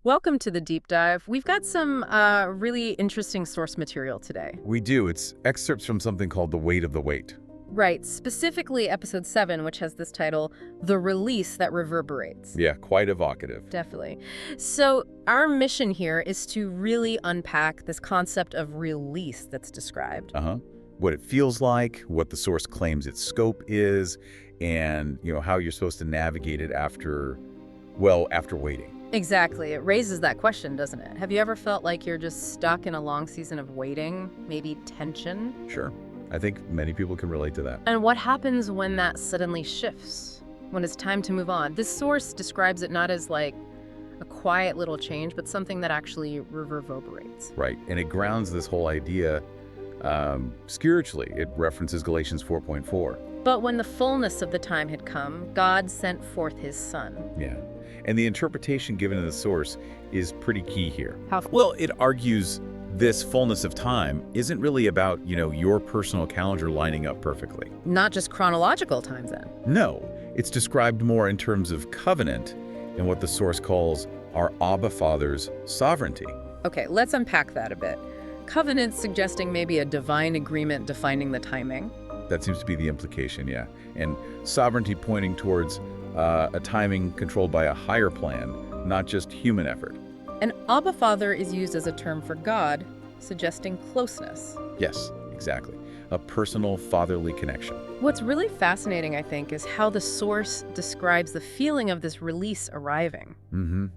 Welcome to the deep dive. We've got some really interesting source material today. We do. It's excerpts from something called The Weight of the Weight. Right, specifically episode 7, which has this title, The Release That Reverberates. Yeah, quite evocative. Definitely. So our mission here is to really unpack this concept of release that's described. Uh-huh. What it feels like, what the source claims its scope is, and, how you're supposed to navigate it after waiting. Exactly. It raises that question, doesn't it? Have you ever felt like you're just stuck in a long season of waiting, maybe tension? Sure. I think many people can relate to that. And what happens when that suddenly shifts? When it's time to move on? This source describes it not as like a quiet little change, but something that actually reverberates. Right. And it grounds this whole idea spiritually. It references Galatians 4.4. But when the fullness of the time had come, God sent forth his Son. Yeah. And the interpretation given in the source is pretty key here. How? Well, it argues this fullness of time isn't really about, your personal calendar lining up perfectly. Not just chronological times then. No, it's described more in terms of covenant and what the source calls our Abba Father's sovereignty. Okay, let's unpack that a bit. Covenant suggesting maybe a divine agreement defining the timing. That seems to be the implication, yeah. And sovereignty pointing towards a timing controlled by a higher plan, not just human effort. And Abba Father is used as a term for God, suggesting closeness. Yes, exactly. A personal fatherly connection. What's really fascinating, I think, is how the source describes the feeling of this release arriving.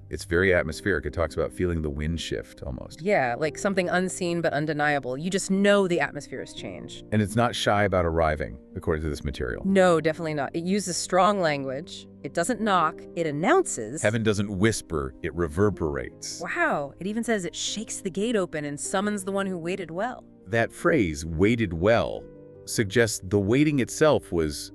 It's very atmospheric. It talks about feeling the wind shift almost. Yeah, like something unseen but undeniable. You just know the atmosphere has changed. And it's not shy about arriving, according to this material. No, definitely not. It uses strong language. It doesn't knock. It announces. Heaven doesn't whisper, it reverberates. Wow. It even says it shakes the gate open and summons the one who waited well. That phrase, waited well, suggests the waiting itself was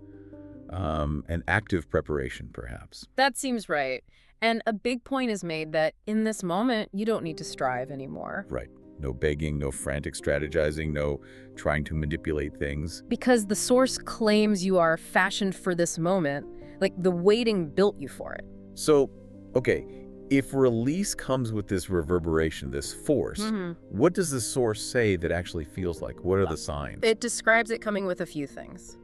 an active preparation, perhaps. That seems right. And a big point is made that in this moment, you don't need to strive anymore. Right. No begging, no frantic strategizing, no trying to manipulate things. Because the source claims you are fashioned for this moment, like the waiting built you for it. So, okay, if release comes with this reverberation, this force, what does the source say that actually feels like? What are the signs? It describes it coming with a few things.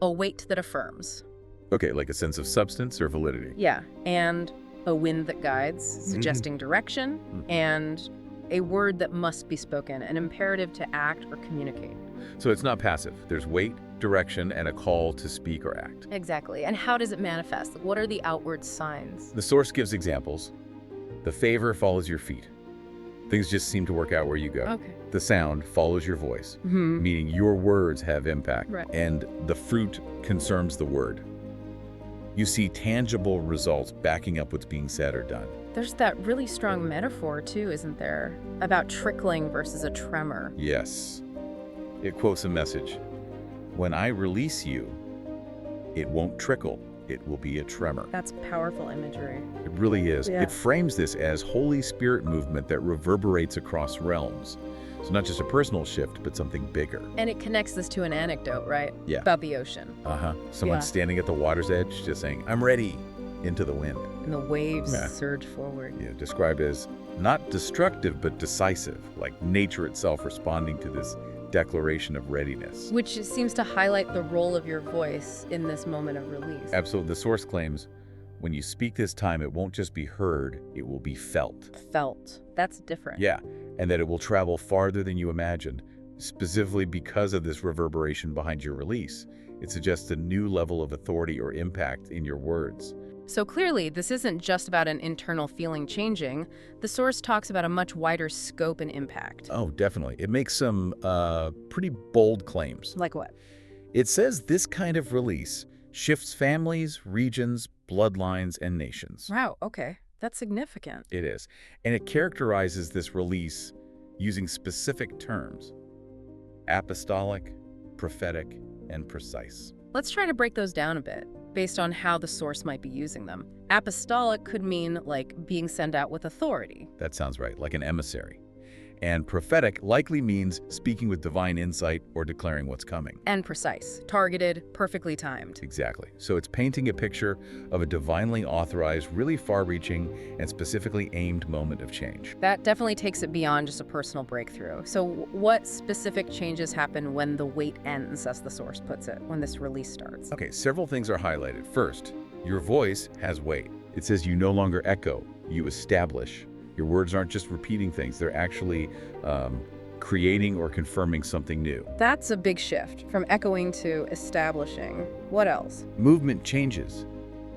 A weight that affirms. Okay, like a sense of substance or validity. Yeah, and a wind that guides, suggesting direction, and a word that must be spoken, an imperative to act or communicate. So it's not passive. There's weight, direction, and a call to speak or act. Exactly. And how does it manifest? What are the outward signs? The source gives examples. The favor follows your feet. Things just seem to work out where you go. Okay. The sound follows your voice, meaning your words have impact. Right. And the fruit concerns the word. You see tangible results backing up what's being said or done. There's that really strong metaphor, too, isn't there? About trickling versus a tremor. Yes. It quotes a message. When I release you, it won't trickle. It will be a tremor. That's powerful imagery. It really is. Yeah. It frames this as Holy Spirit movement that reverberates across realms. So not just a personal shift, but something bigger. And it connects this to an anecdote, right? Yeah. About the ocean. Someone Yeah. standing at the water's edge just saying, I'm ready, into the wind. And the waves Yeah. surge forward. Yeah, described as not destructive, but decisive, like nature itself responding to this declaration of readiness. Which seems to highlight the role of your voice in this moment of release. Absolutely. The source claims, when you speak this time, it won't just be heard, it will be felt. Felt. That's different. Yeah, and that it will travel farther than you imagined, specifically because of this reverberation behind your release. It suggests a new level of authority or impact in your words. So clearly, this isn't just about an internal feeling changing. The source talks about a much wider scope and impact. Oh, definitely. It makes some pretty bold claims. Like what? It says this kind of release shifts families, regions, bloodlines, and nations. Wow, okay. That's significant. It is. And it characterizes this release using specific terms: apostolic, prophetic, and precise. Let's try to break those down a bit, based on how the source might be using them. Apostolic could mean, like, being sent out with authority. That sounds right, like an emissary. And prophetic likely means speaking with divine insight or declaring what's coming. And precise, targeted, perfectly timed. Exactly. So it's painting a picture of a divinely authorized, really far-reaching, and specifically aimed moment of change. That definitely takes it beyond just a personal breakthrough. So what specific changes happen when the wait ends, as the source puts it, when this release starts? Okay, several things are highlighted. First, your voice has weight. It says you no longer echo, you establish. Your words aren't just repeating things, they're actually creating or confirming something new. That's a big shift, from echoing to establishing. What else? Movement changes.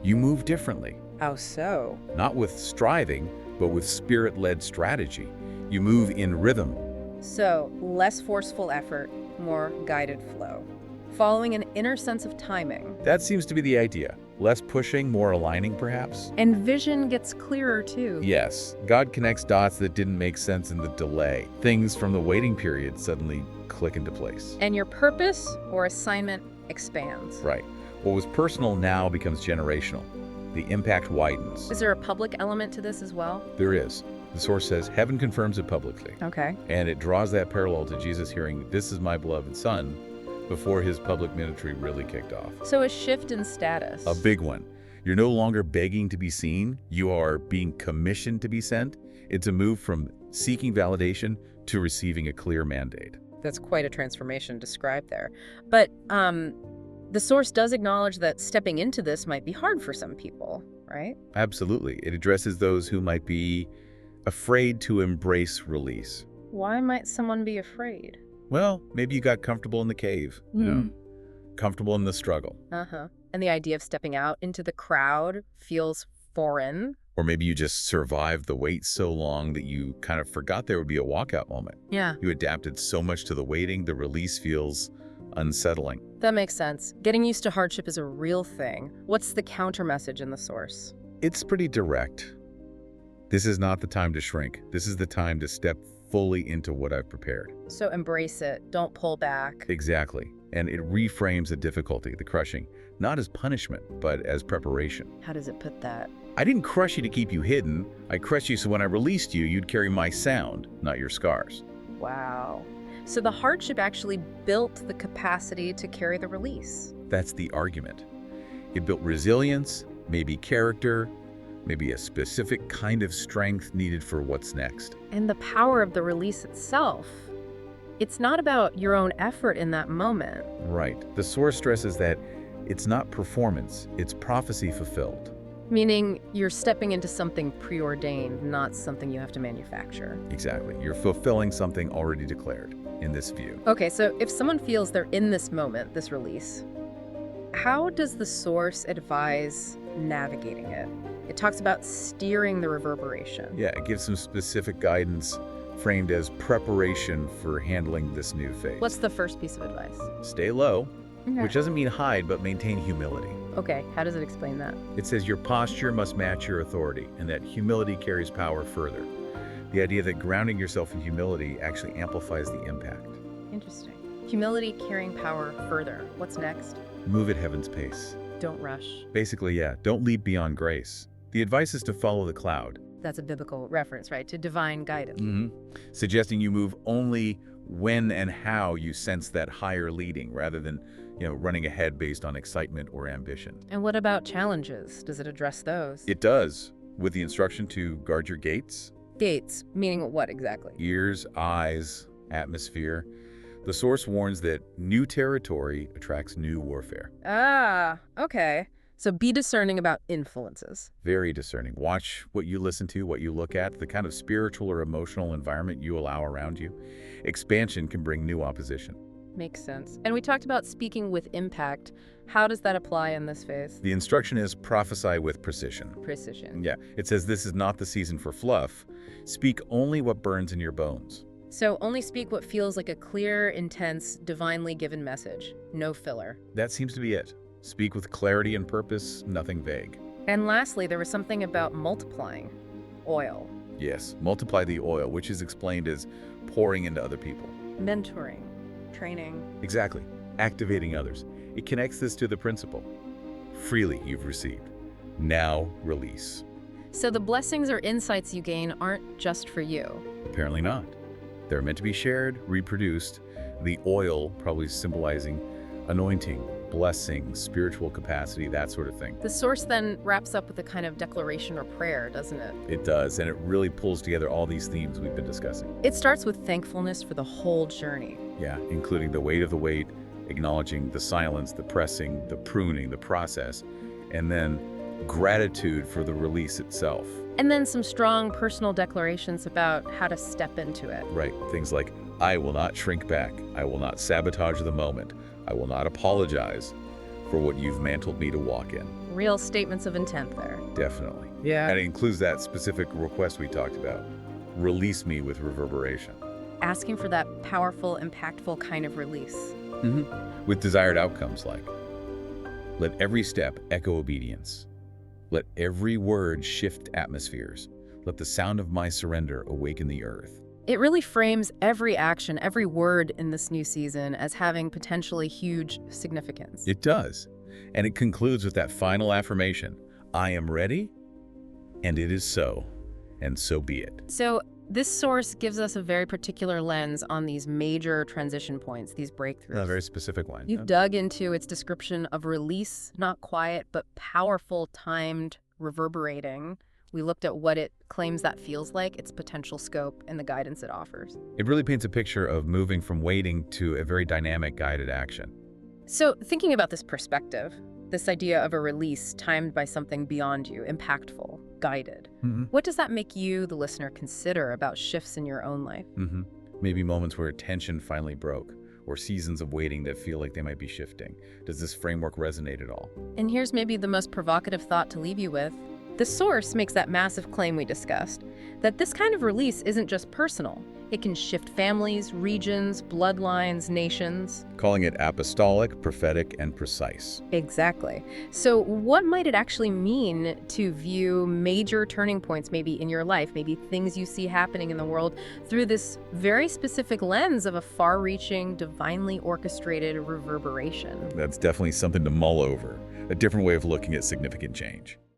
You move differently. How so? Not with striving, but with spirit-led strategy. You move in rhythm. So, less forceful effort, more guided flow. Following an inner sense of timing. That seems to be the idea. Less pushing, more aligning, perhaps? And vision gets clearer, too. Yes. God connects dots that didn't make sense in the delay. Things from the waiting period suddenly click into place. And your purpose or assignment expands. Right. What was personal now becomes generational. The impact widens. Is there a public element to this as well? There is. The source says, heaven confirms it publicly. Okay. And it draws that parallel to Jesus hearing, "This is my beloved Son," before his public ministry really kicked off. So a shift in status. A big one. You're no longer begging to be seen. You are being commissioned to be sent. It's a move from seeking validation to receiving a clear mandate. That's quite a transformation described there. But the source does acknowledge that stepping into this might be hard for some people, right? Absolutely. It addresses those who might be afraid to embrace release. Why might someone be afraid? Well, maybe you got comfortable in the cave, comfortable in the struggle. Uh-huh. And the idea of stepping out into the crowd feels foreign. Or maybe you just survived the wait so long that you kind of forgot there would be a walkout moment. Yeah. You adapted so much to the waiting, the release feels unsettling. That makes sense. Getting used to hardship is a real thing. What's the counter message in the source? It's pretty direct. This is not the time to shrink. This is the time to step fully into what I've prepared. So embrace it. Don't pull back. Exactly. And it reframes the difficulty, the crushing, not as punishment, but as preparation. How does it put that? I didn't crush you to keep you hidden. I crushed you so when I released you, you'd carry my sound, not your scars. Wow. So the hardship actually built the capacity to carry the release. That's the argument. It built resilience, maybe character, maybe a specific kind of strength needed for what's next. And the power of the release itself. It's not about your own effort in that moment. Right. The source stresses that it's not performance, it's prophecy fulfilled. Meaning you're stepping into something preordained, not something you have to manufacture. Exactly. You're fulfilling something already declared in this view. Okay, so if someone feels they're in this moment, this release, how does the source advise navigating it? It talks about steering the reverberation. Yeah, it gives some specific guidance framed as preparation for handling this new phase. What's the first piece of advice? Stay low, Okay. which doesn't mean hide, but maintain humility. Okay, how does it explain that? It says your posture must match your authority, and that humility carries power further. The idea that grounding yourself in humility actually amplifies the impact. Interesting. Humility carrying power further. What's next? Move at heaven's pace. Don't rush. Basically, yeah, don't leap beyond grace. The advice is to follow the cloud. That's a biblical reference, right? To divine guidance. Suggesting you move only when and how you sense that higher leading, rather than, running ahead based on excitement or ambition. And what about challenges? Does it address those? It does, with the instruction to guard your gates, Gates, meaning what exactly? ears, eyes, atmosphere. The source warns that new territory attracts new warfare. Ah, okay. So be discerning about influences. Very discerning. Watch what you listen to, what you look at, the kind of spiritual or emotional environment you allow around you. Expansion can bring new opposition. Makes sense. And we talked about speaking with impact. How does that apply in this phase? The instruction is prophesy with precision. Precision. Yeah, it says this is not the season for fluff. Speak only what burns in your bones. So only speak what feels like a clear, intense, divinely given message. No filler. That seems to be it. Speak with clarity and purpose, nothing vague. And lastly, there was something about multiplying. Oil. Yes, multiply the oil, which is explained as pouring into other people. Mentoring. Training. Exactly. Activating others. It connects this to the principle. Freely you've received. Now release. So the blessings or insights you gain aren't just for you. Apparently not. They're meant to be shared, reproduced. The oil probably symbolizing anointing, blessing, spiritual capacity, that sort of thing. The source then wraps up with a kind of declaration or prayer, doesn't it? It does, and it really pulls together all these themes we've been discussing. It starts with thankfulness for the whole journey. Yeah, including the weight of the weight, acknowledging the silence, the pressing, the pruning, the process, and then gratitude for the release itself. And then some strong personal declarations about how to step into it. Right, things like, I will not shrink back. I will not sabotage the moment. I will not apologize for what you've mantled me to walk in. Real statements of intent there. Definitely. Yeah. And it includes that specific request we talked about. Release me with reverberation. Asking for that powerful, impactful kind of release. With desired outcomes like, let every step echo obedience. Let every word shift atmospheres. Let the sound of my surrender awaken the earth. It really frames every action, every word in this new season as having potentially huge significance. It does. And it concludes with that final affirmation, I am ready, and it is so, and so be it. So this source gives us a very particular lens on these major transition points, these breakthroughs. A very specific one. You've dug into its description of release, not quiet, but powerful, timed, reverberating. We looked at what it claims that feels like, its potential scope, and the guidance it offers. It really paints a picture of moving from waiting to a very dynamic guided action. So thinking about this perspective, this idea of a release timed by something beyond you, impactful, guided, what does that make you, the listener, consider about shifts in your own life? Maybe moments where tension finally broke, or seasons of waiting that feel like they might be shifting. Does this framework resonate at all? And here's maybe the most provocative thought to leave you with. The source makes that massive claim we discussed, that this kind of release isn't just personal. It can shift families, regions, bloodlines, nations. Calling it apostolic, prophetic, and precise. Exactly. So what might it actually mean to view major turning points maybe in your life, maybe things you see happening in the world through this very specific lens of a far-reaching, divinely orchestrated reverberation? That's definitely something to mull over, a different way of looking at significant change.